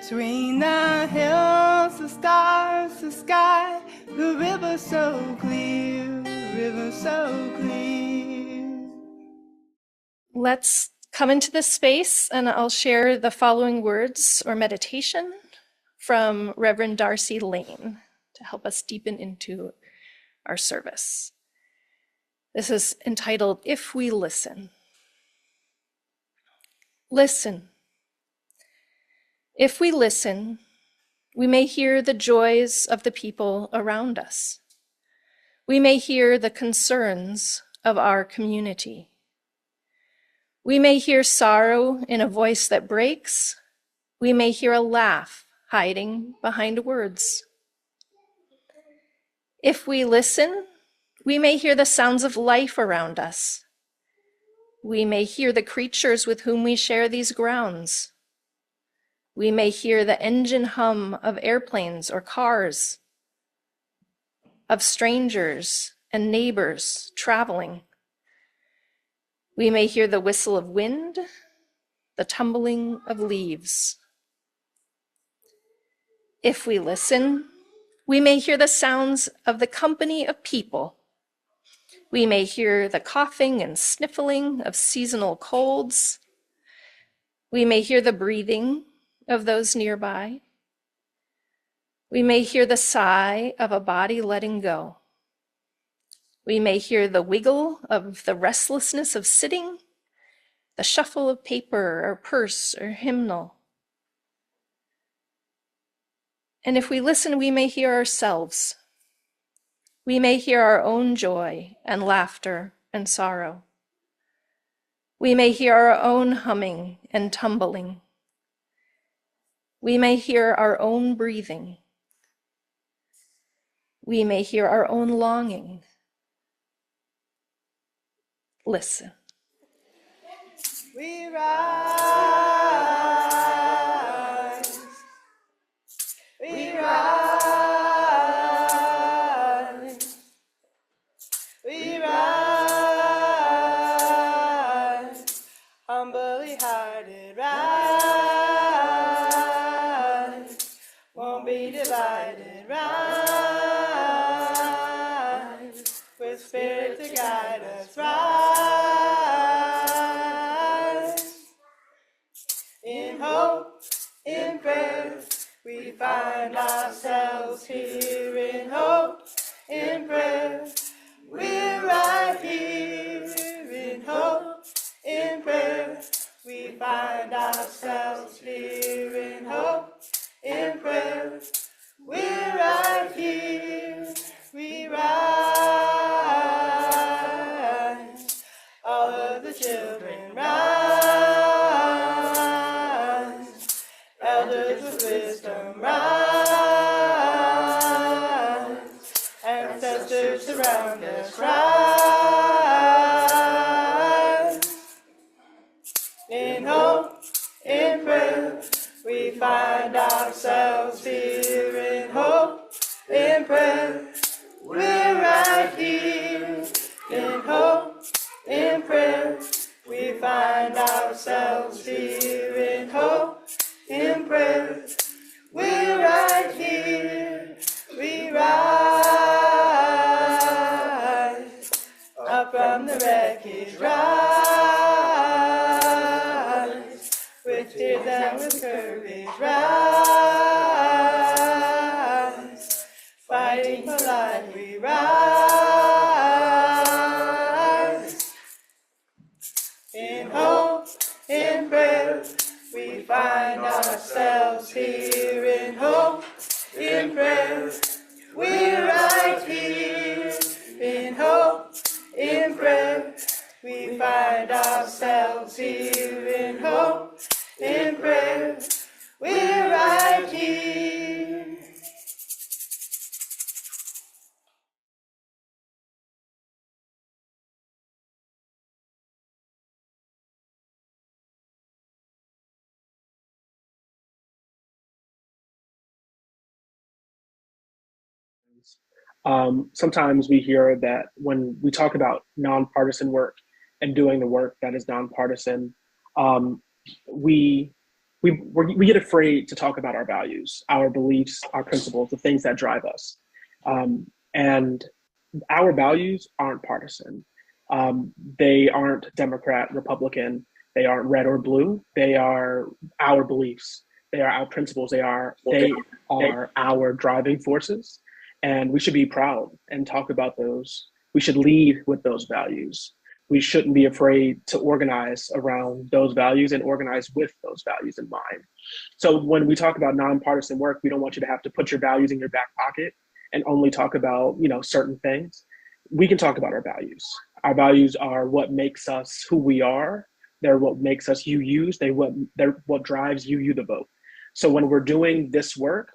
Between the hills, the stars, the sky, the river so clear, river so clear. Let's come into this space and I'll share the following words or meditation from Reverend Darcy Lane to help us deepen into our service. This is entitled, If We Listen. Listen. If we listen, we may hear the joys of the people around us. We may hear the concerns of our community. We may hear sorrow in a voice that breaks. We may hear a laugh hiding behind words. If we listen, we may hear the sounds of life around us. We may hear the creatures with whom we share these grounds. We may hear the engine hum of airplanes or cars, of strangers and neighbors traveling. We may hear the whistle of wind, the tumbling of leaves. If we listen, we may hear the sounds of the company of people. We may hear the coughing and sniffling of seasonal colds. We may hear the breathing of those nearby. We may hear the sigh of a body letting go. We may hear the wiggle of the restlessness of sitting, the shuffle of paper or purse or hymnal. And if we listen, we may hear ourselves. We may hear our own joy and laughter and sorrow. We may hear our own humming and tumbling. We may hear our own breathing. We may hear our own longing. Listen. We rise. We rise. We rise. Humbly hearted rise. Won't be divided rise. With spirit to guide us rise. In hope, in prayer, we find ourselves here. In hope, in prayer, we're right here. In hope, in prayer, we find ourselves here. In hope, in prayer, we're right here. We rise. All of the children rise. Elders with wisdom rise. Ancestors surround us rise. In hope, in prayer, we find ourselves here. In hope, in prayer, we're right here. In hope, in prayer, we find ourselves here. In hope, in prayer, we're right here. We rise. Up from the wreckage, rise. With tears and with courage, rise. Fighting for life, we rise. In hope, in prayer, we find ourselves here. In hope, in prayer, we're right here. In hope, in prayer, we find ourselves here. In hope, in prayer, we're right here. Sometimes we hear that when we talk about nonpartisan work and doing the work that is nonpartisan, we we get afraid to talk about our values, our beliefs, our principles, the things that drive us. And our values aren't partisan. They aren't Democrat, Republican. They aren't red or blue. They are our beliefs. They are our principles. They are our driving forces. And we should be proud and talk about those. We should lead with those values. We shouldn't be afraid to organize around those values and organize with those values in mind. So when we talk about nonpartisan work, we don't want you to have to put your values in your back pocket and only talk about, certain things. We can talk about our values. Our values are what makes us who we are. They're what makes us UUs. They're what drives UU the vote. So when we're doing this work,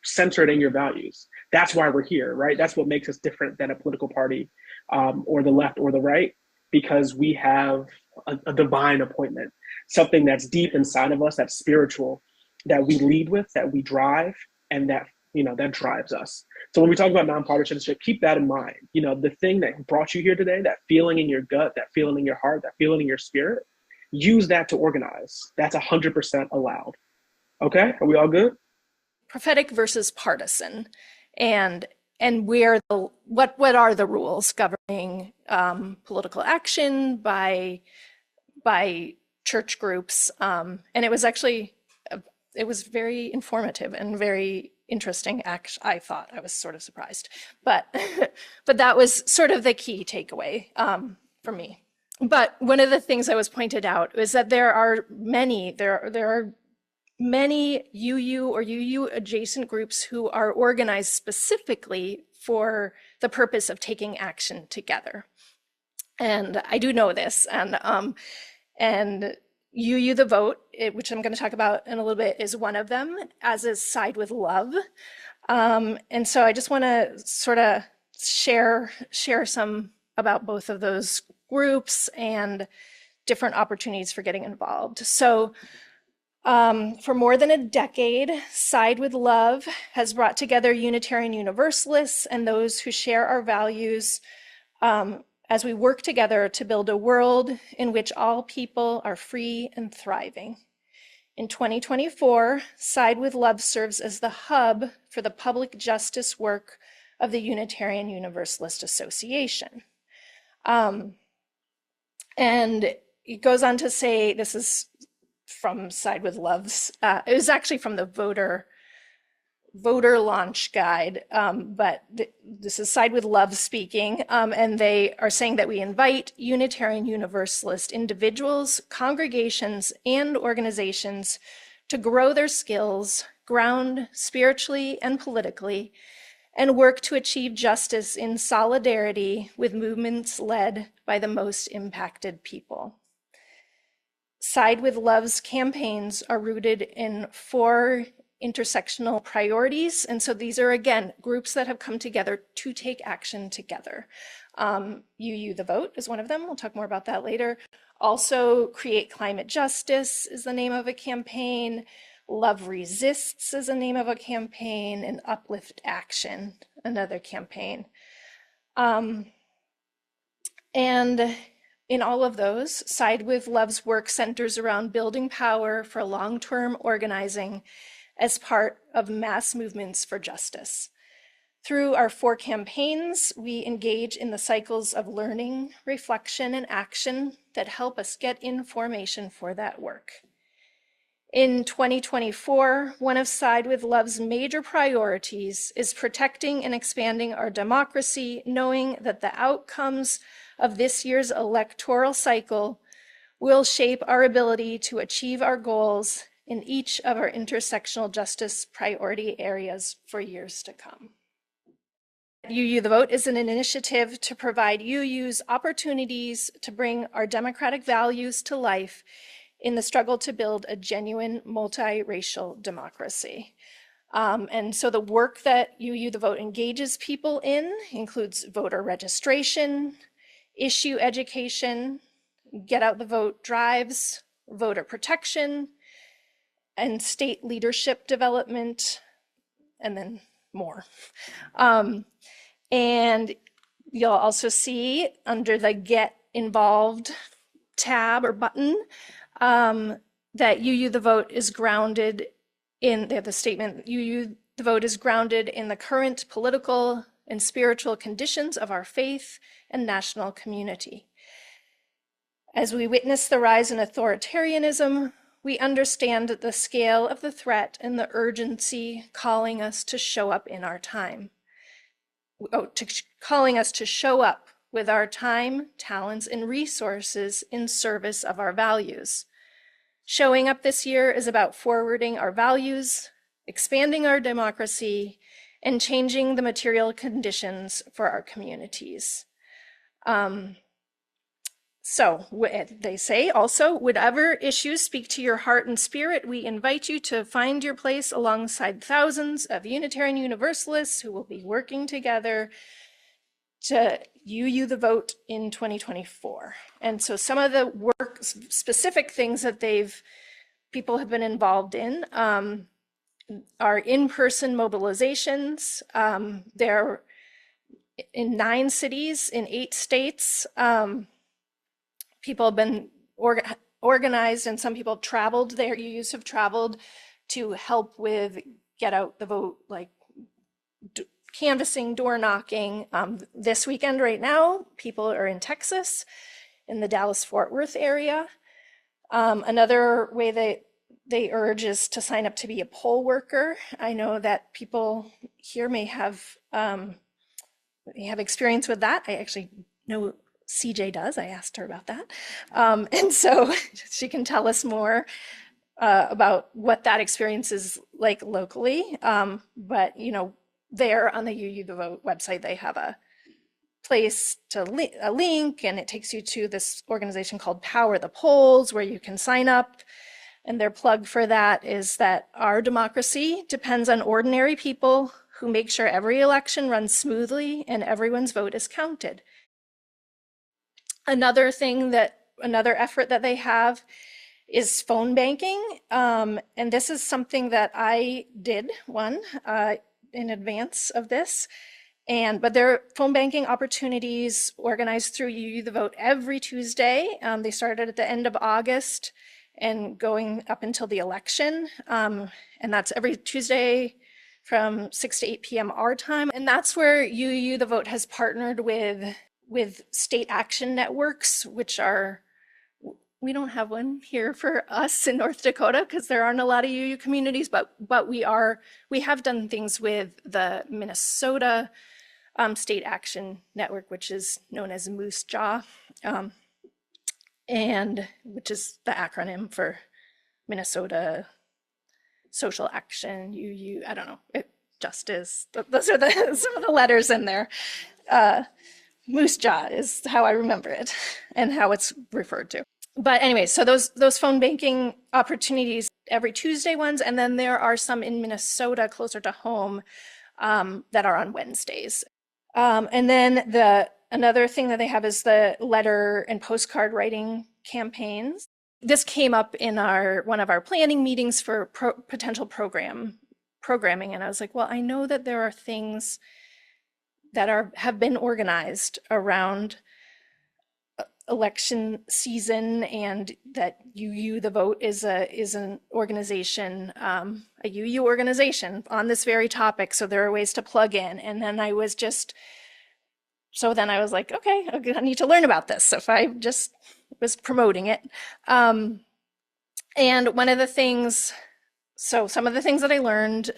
centered in your values, that's why we're here, right? That's what makes us different than a political party or the left or the right, because we have a divine appointment, something that's deep inside of us, that's spiritual, that we lead with, that we drive, and that drives us. So when we talk about nonpartisanship, keep that in mind. The thing that brought you here today, that feeling in your gut, that feeling in your heart, that feeling in your spirit, use that to organize. That's 100% allowed. Okay, are we all good? Prophetic versus partisan, and what are the rules governing political action by church groups? And it was actually it was very informative and very interesting. I thought, I was sort of surprised, but but that was sort of the key takeaway for me. But one of the things I was pointed out is that there are many UU or UU adjacent groups who are organized specifically for the purpose of taking action together. And I do know this, and UU the Vote, which I'm going to talk about in a little bit, is one of them, as is Side with Love. And so I just want to sort of share some about both of those groups and different opportunities for getting involved. So for more than a decade, Side with Love has brought together Unitarian Universalists and those who share our values as we work together to build a world in which all people are free and thriving. In 2024, Side with Love serves as the hub for the public justice work of the Unitarian Universalist Association. And it goes on to say, this is from Side with Love's, it was actually from the voter launch guide, but this is Side with Love speaking, and they are saying that we invite Unitarian Universalist individuals, congregations, and organizations to grow their skills, ground spiritually and politically, and work to achieve justice in solidarity with movements led by the most impacted people. Side with Love's campaigns are rooted in 4 intersectional priorities. And so these are, again, groups that have come together to take action together. UU the Vote is one of them. We'll talk more about that later. Also, Create Climate Justice is the name of a campaign. Love Resists is the name of a campaign, and Uplift Action, another campaign. And in all of those, Side with Love's work centers around building power for long-term organizing as part of mass movements for justice. Through our 4 campaigns, we engage in the cycles of learning, reflection, and action that help us get information for that work. In 2024, one of Side with Love's major priorities is protecting and expanding our democracy, knowing that the outcomes of this year's electoral cycle will shape our ability to achieve our goals in each of our intersectional justice priority areas for years to come. UU the Vote is an initiative to provide UUs opportunities to bring our democratic values to life in the struggle to build a genuine multiracial democracy. And so the work that UU the Vote engages people in includes voter registration, issue education, get out the vote drives, voter protection, and state leadership development, and then more. And you'll also see under the Get Involved tab or button, that UU the Vote is grounded in the statement, UU the Vote is grounded in the current political and spiritual conditions of our faith and national community. As we witness the rise in authoritarianism, we understand the scale of the threat and the urgency calling us to show up in our time. Calling us to show up with our time, talents, and resources in service of our values. Showing up this year is about forwarding our values, expanding our democracy, and changing the material conditions for our communities. So they say also, whatever issues speak to your heart and spirit, we invite you to find your place alongside thousands of Unitarian Universalists who will be working together to UU the Vote in 2024. And so some of the work, specific things that people have been involved in are in-person mobilizations. They're in 9 cities in 8 states. People have been organized, and some people have traveled there. UUs have traveled to help with get out the vote, like canvassing, door knocking. This weekend right now, people are in Texas, in the Dallas-Fort Worth area. Another way they urge is to sign up to be a poll worker. I know that people here may have experience with that. I actually know CJ does. I asked her about that. And so she can tell us more about what that experience is like locally. But, you know, there on the UU the Vote website, they have a place a link, and it takes you to this organization called Power the Polls, where you can sign up. And their plug for that is that our democracy depends on ordinary people who make sure every election runs smoothly and everyone's vote is counted. Another effort that they have is phone banking. And this is something that I did in advance of this. But there are phone banking opportunities organized through UU the Vote every Tuesday. They started at the end of August and going up until the election. And that's every Tuesday from 6 to 8 p.m. our time. And that's where UU the Vote has partnered with state action networks, which are, we don't have one here for us in North Dakota because there aren't a lot of UU communities, but we have done things with the Minnesota State Action Network, which is known as Moose Jaw, and which is the acronym for Minnesota Social Action, UU, I don't know, it just is. Those are some of the letters in there. Moose Jaw is how I remember it and how it's referred to. But anyway, so those phone banking opportunities, every Tuesday ones, and then there are some in Minnesota closer to home that are on Wednesdays. And then another thing that they have is the letter and postcard writing campaigns. This came up in one of our planning meetings for potential programming, and I was like, well, I know that there are things that have been organized around election season, and that UU the Vote is an organization, a UU organization on this very topic. So there are ways to plug in. And then I was like, okay, I need to learn about this. So if I just was promoting it. And one of the things, so some of the things that I learned,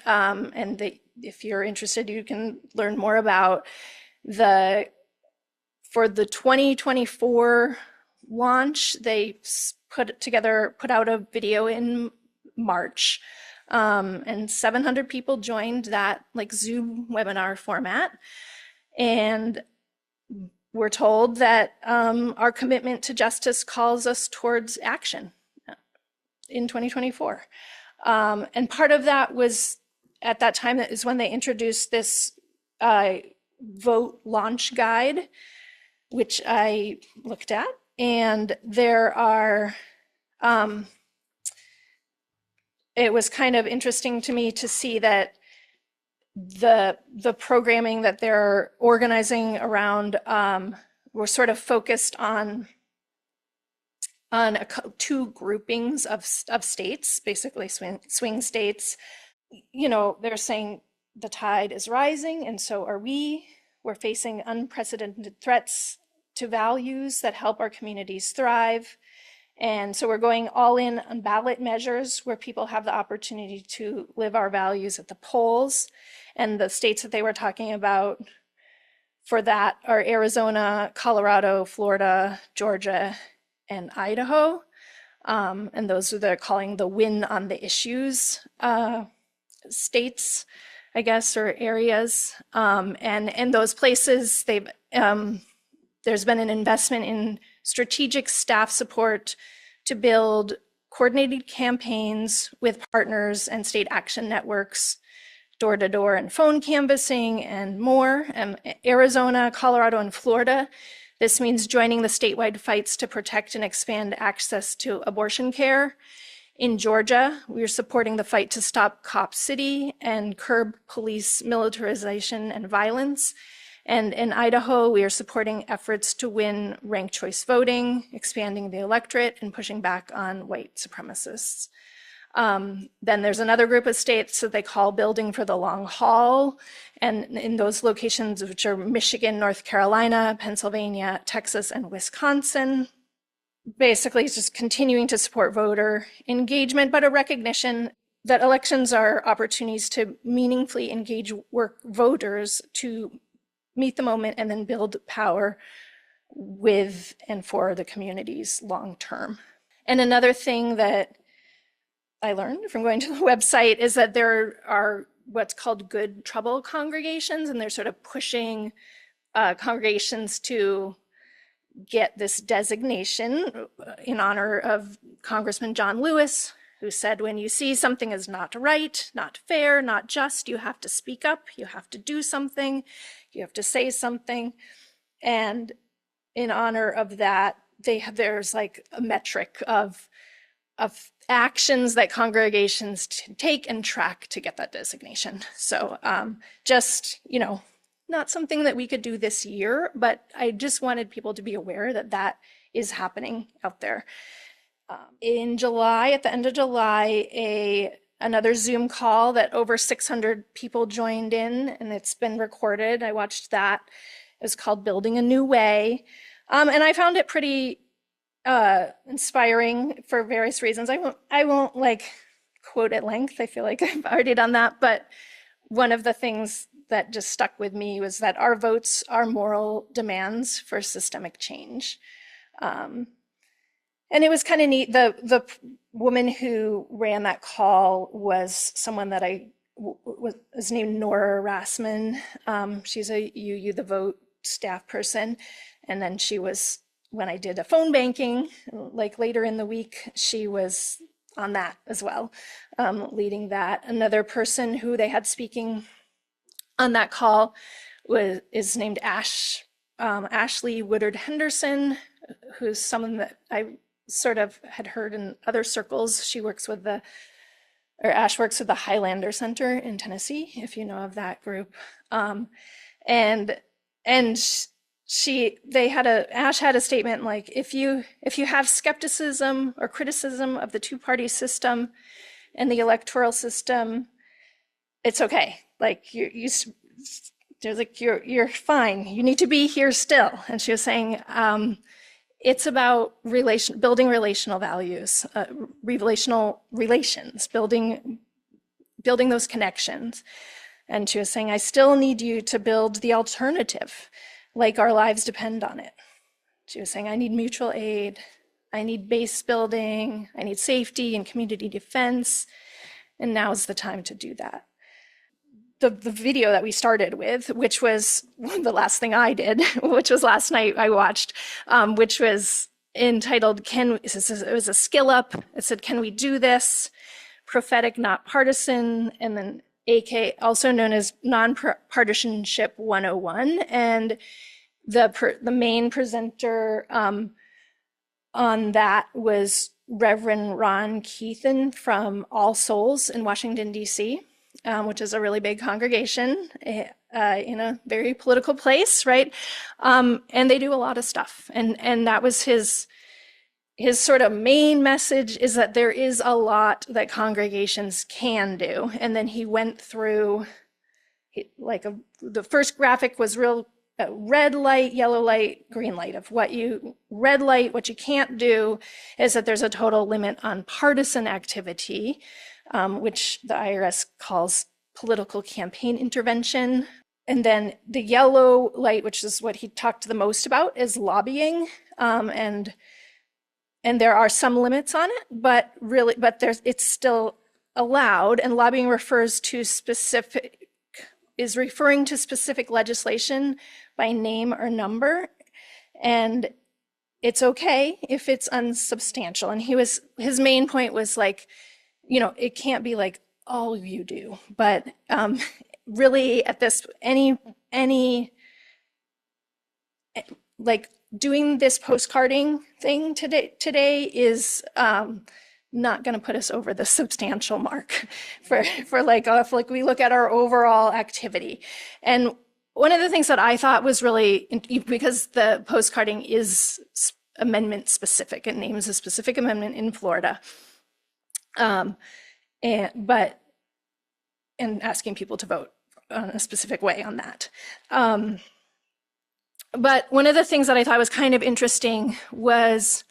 if you're interested, you can learn more about for the 2024 launch. They put out a video in March, and 700 people joined that like Zoom webinar format. And we're told that our commitment to justice calls us towards action in 2024. And part of that was, at that time, that is when they introduced this vote launch guide, which I looked at. And there are, it was kind of interesting to me to see that the programming that they're organizing around were sort of focused on on two groupings of states, basically swing states. You know, they're saying the tide is rising, and so are we. We're facing unprecedented threats to values that help our communities thrive. And so we're going all in on ballot measures where people have the opportunity to live our values at the polls. And the states that they were talking about for that are Arizona, Colorado, Florida, Georgia, and Idaho. And those are they're calling the win on the issues states, I guess, or areas. And in those places, there's been an investment in strategic staff support to build coordinated campaigns with partners and state action networks, door-to-door and phone canvassing and more. Arizona, Colorado, and Florida, this means joining the statewide fights to protect and expand access to abortion care. In Georgia, we're supporting the fight to stop Cop City and curb police militarization and violence. And in Idaho, we are supporting efforts to win ranked choice voting, expanding the electorate, and pushing back on white supremacists. Then there's another group of states that they call building for the long haul. And in those locations, which are Michigan, North Carolina, Pennsylvania, Texas, and Wisconsin, basically it's just continuing to support voter engagement, but a recognition that elections are opportunities to meaningfully engage voters to meet the moment and then build power with and for the communities long term. And another thing that I learned from going to the website is that there are what's called good trouble congregations, and they're sort of pushing congregations to get this designation in honor of Congressman John Lewis, who said, when you see something is not right, not fair, not just, you have to speak up, you have to do something, you have to say something. And in honor of that, there's like a metric of actions that congregations take and track to get that designation. So just, you know, not something that we could do this year, but I just wanted people to be aware that that is happening out there. In July, at the end of July, another Zoom call that over 600 people joined in, and it's been recorded. I watched that. It was called Building a New Way. And I found it pretty inspiring for various reasons. I won't like quote at length. I feel like I've already done that. But one of the things that just stuck with me was that our votes are moral demands for systemic change. And it was kind of neat. The woman who ran that call was someone that was named Nora Rassman. She's a UU The Vote staff person. And then she was, when I did a phone banking, like later in the week, she was on that as well, leading that. Another person who they had speaking on that call is named Ashley Woodard Henderson, who's someone that I sort of had heard in other circles. Ash works with the Highlander Center in Tennessee, if you know of that group. And Ash had a statement like, if you have skepticism or criticism of the two-party system and the electoral system, it's okay. Like you're fine. You need to be here still. And she was saying, it's about building relational values, relational relations, building those connections. And she was saying, I still need you to build the alternative, like our lives depend on it. She was saying, I need mutual aid, I need base building, I need safety and community defense, and now's the time to do that. The video that we started with, which was the last thing I did, which was last night I watched, which was entitled, it was a skill up. It said, can we do this? Prophetic, not partisan, and then AK, also known as Non-Partisanship 101. And the main presenter on that was Reverend Ron Keithan from All Souls in Washington, D.C., which is a really big congregation in a very political place, right? And they do a lot of stuff. And that was his his sort of main message is that there is a lot that congregations can do. And then he went through, the first graphic was real red light, yellow light, green light of what you can't do is that there's a total limit on partisan activity, which the IRS calls political campaign intervention. And then the yellow light, which is what he talked the most about, is lobbying. And there are some limits on it, but it's still allowed. And lobbying is referring to specific legislation by name or number. And it's okay if it's unsubstantial. And his main point was like, it can't be like all you do, but really at this, like doing this postcarding thing today is not going to put us over the substantial mark for if we look at our overall activity. And one of the things that I thought was really, because the postcarding is amendment specific, it names a specific amendment in Florida, and asking people to vote on a specific way on that. But one of the things that I thought was kind of interesting was,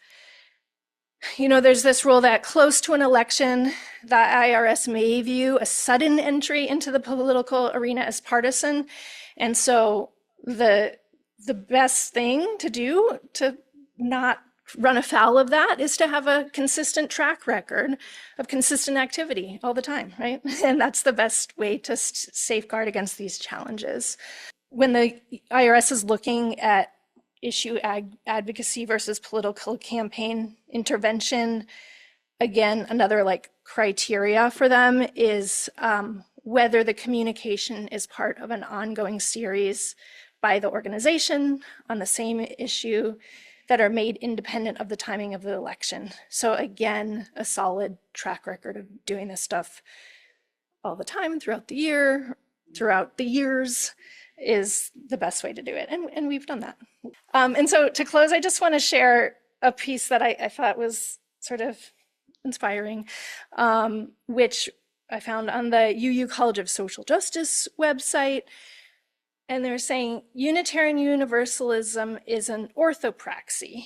there's this rule that close to an election, the IRS may view a sudden entry into the political arena as partisan. And so the best thing to do to not run afoul of that is to have a consistent track record of consistent activity all the time, right? And that's the best way to safeguard against these challenges. When the IRS is looking at issue advocacy versus political campaign intervention, again, another criteria for them is whether the communication is part of an ongoing series by the organization on the same issue that are made independent of the timing of the election. So again, a solid track record of doing this stuff all the time throughout the years is the best way to do it. And we've done that. And so to close, I just want to share a piece that I thought was sort of inspiring, which I found on the UU College of Social Justice website. And they're saying Unitarian Universalism is an orthopraxy,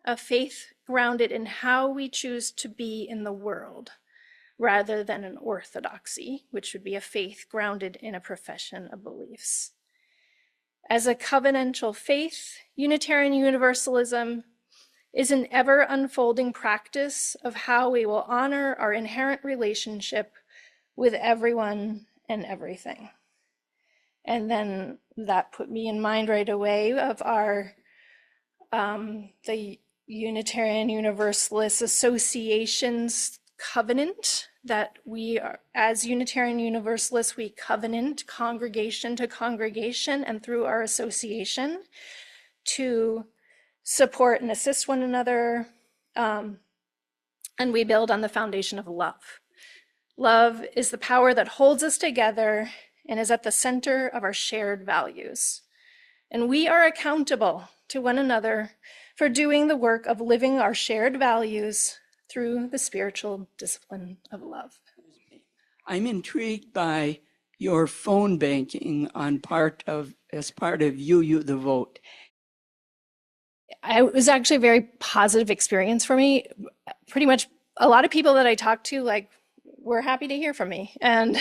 a faith grounded in how we choose to be in the world, rather than an orthodoxy, which would be a faith grounded in a profession of beliefs. As a covenantal faith, Unitarian Universalism is an ever unfolding practice of how we will honor our inherent relationship with everyone and everything. And then that put me in mind right away of the Unitarian Universalist Association's covenant, that we are, as Unitarian Universalists, we covenant congregation to congregation and through our association to support and assist one another. And we build on the foundation of love. Love is the power that holds us together and is at the center of our shared values. And we are accountable to one another for doing the work of living our shared values through the spiritual discipline of love. I'm intrigued by your phone banking as part of UU the Vote. It was actually a very positive experience for me. Pretty much a lot of people that I talked to were happy to hear from me. And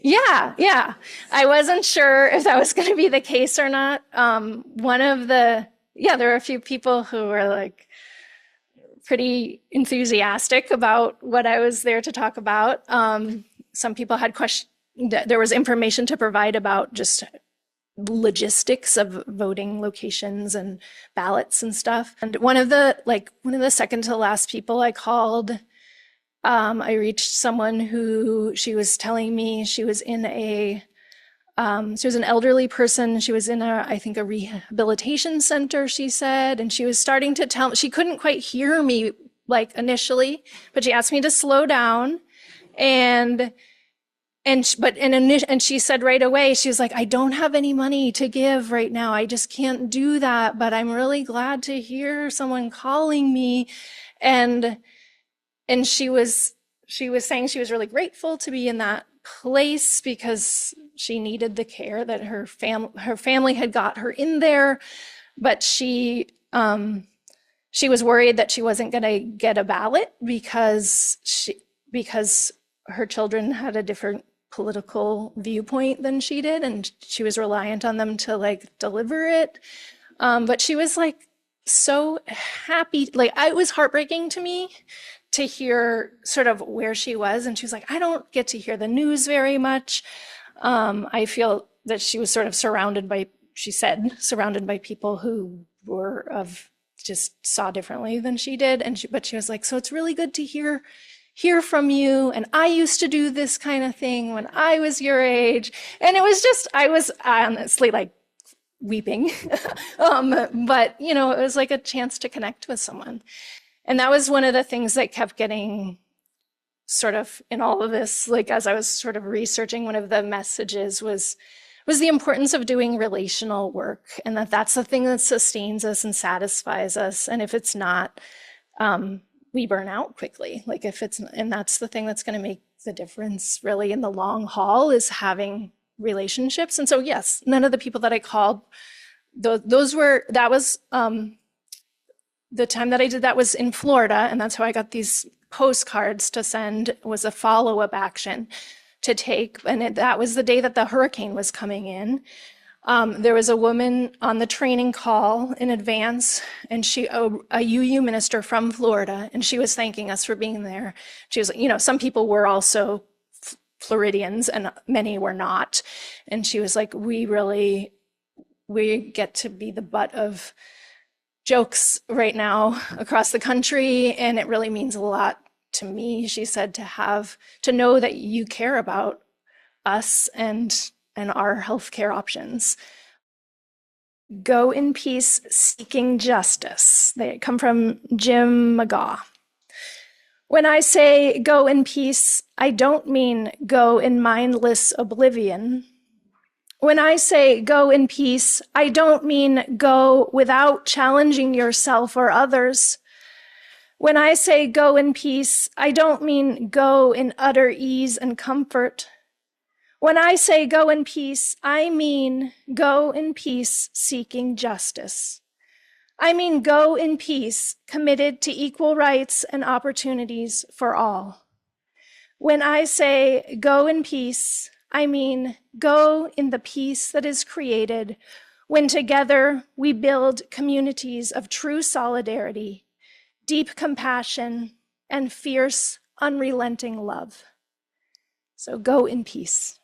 yeah. I wasn't sure if that was going to be the case or not. There were a few people who were pretty enthusiastic about what I was there to talk about. Some people had questions. There was information to provide about just logistics of voting locations and ballots and stuff. And one of the second to last people I called, I reached someone who, she was telling me she was in she was an elderly person. She was in I think a rehabilitation center, she said, and she was starting to tell, she couldn't quite hear me initially, but she asked me to slow down. And And she said right away, she was like, I don't have any money to give right now. I just can't do that. But I'm really glad to hear someone calling me. And she was saying she was really grateful to be in that place because she needed the care that her family had got her in there. But she was worried that she wasn't going to get a ballot because her children had a different political viewpoint than she did, and she was reliant on them to like deliver it. But she was like so happy. Like, it was heartbreaking to me to hear sort of where she was. And she was like, I don't get to hear the news very much. I feel that she was sort of surrounded by people who just saw differently than she did. But she was like, so it's really good to hear from you. And I used to do this kind of thing when I was your age. And it was just, I was honestly like weeping. But it was like a chance to connect with someone. And that was one of the things that kept getting sort of in all of this, like as I was sort of researching, one of the messages was the importance of doing relational work, and that's the thing that sustains us and satisfies us. And if it's not, we burn out quickly. Like and that's the thing that's going to make the difference really in the long haul, is having relationships. And so, yes, none of the people that I called, that was the time that I did that was in Florida. And that's how I got these postcards to send, was a follow-up action to take. And that was the day that the hurricane was coming in. There was a woman on the training call in advance, and a UU minister from Florida, and she was thanking us for being there. She was, some people were also Floridians and many were not. And she was like, we get to be the butt of jokes right now across the country. And it really means a lot to me, she said, to know that you care about us and our healthcare options. Go in peace, seeking justice. They come from Jim McGaw. When I say go in peace, I don't mean go in mindless oblivion. When I say go in peace, I don't mean go without challenging yourself or others. When I say go in peace, I don't mean go in utter ease and comfort. When I say go in peace, I mean go in peace seeking justice. I mean go in peace committed to equal rights and opportunities for all. When I say go in peace, I mean go in the peace that is created when together we build communities of true solidarity, deep compassion, and fierce, unrelenting love. So go in peace.